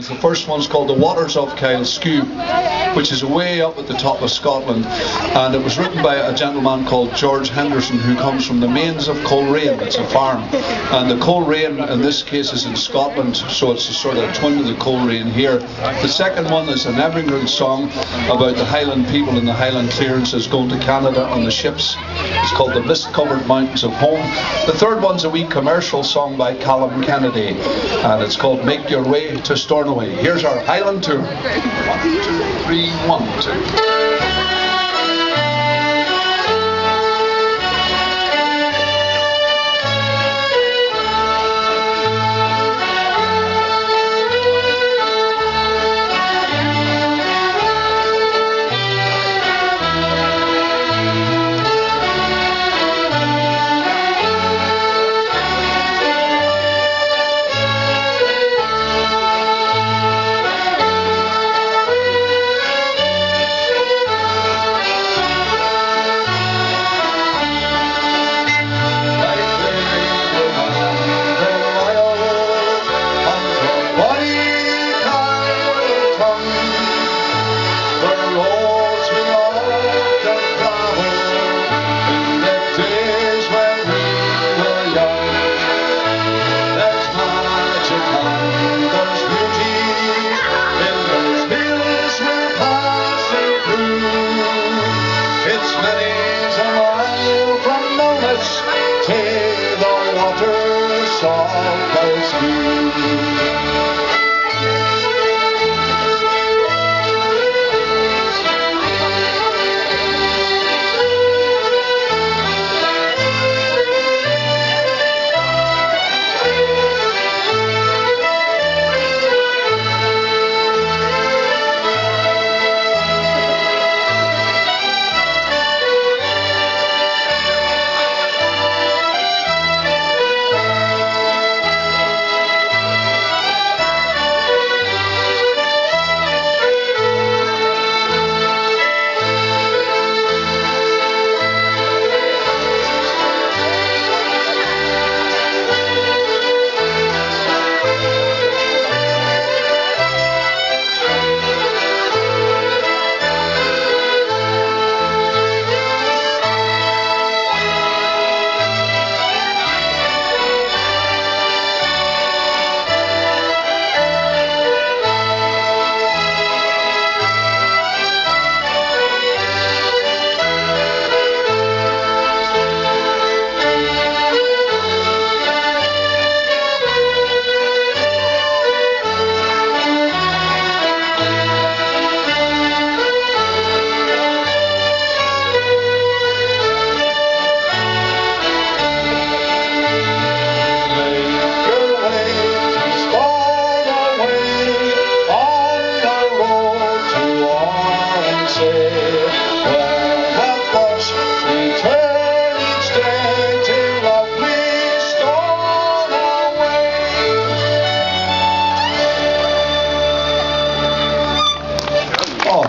songs. The first one's called The Waters of Kileskew, which is way up at the top of Scotland, and it was written by a gentleman called George Henderson, who comes from the Mains of Coleraine. It's a farm, and the Coleraine in this case is in Scotland, so it's a sort of twin of the Coleraine here. The second one is an Evergreen song about the Highland people in the Highland clearances going to Canada on the ships. It's called The Mist-Covered Mountains of Home. The third one's a wee commercial song by Callum Kennedy, and it's called Make Your Way to Stornoway. Here's our Highland tour. 1, 2, 3, 1, 2.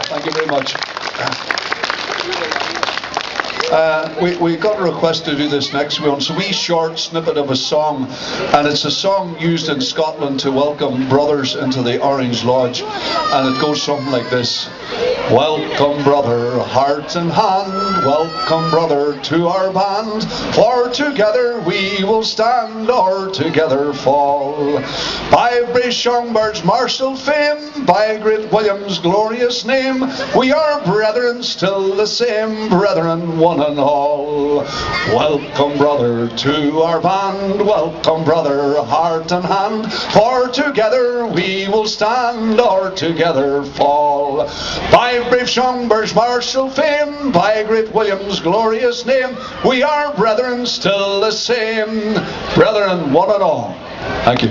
Thank you very much. We got a request to do this next one. It's a wee short snippet of a song, and it's a song used in Scotland to welcome brothers into the Orange Lodge, and it goes something like this. Welcome brother, heart and hand, welcome brother to our band, for together we will stand or together fall. By brave Schomberg's martial fame, by great William's glorious name, we are brethren still the same, brethren one and all. Welcome brother to our band, welcome brother, heart and hand, for together we will stand or together fall. By brave Schomberg's martial fame, by great William's glorious name, we are brethren still the same, brethren one and all. Thank you.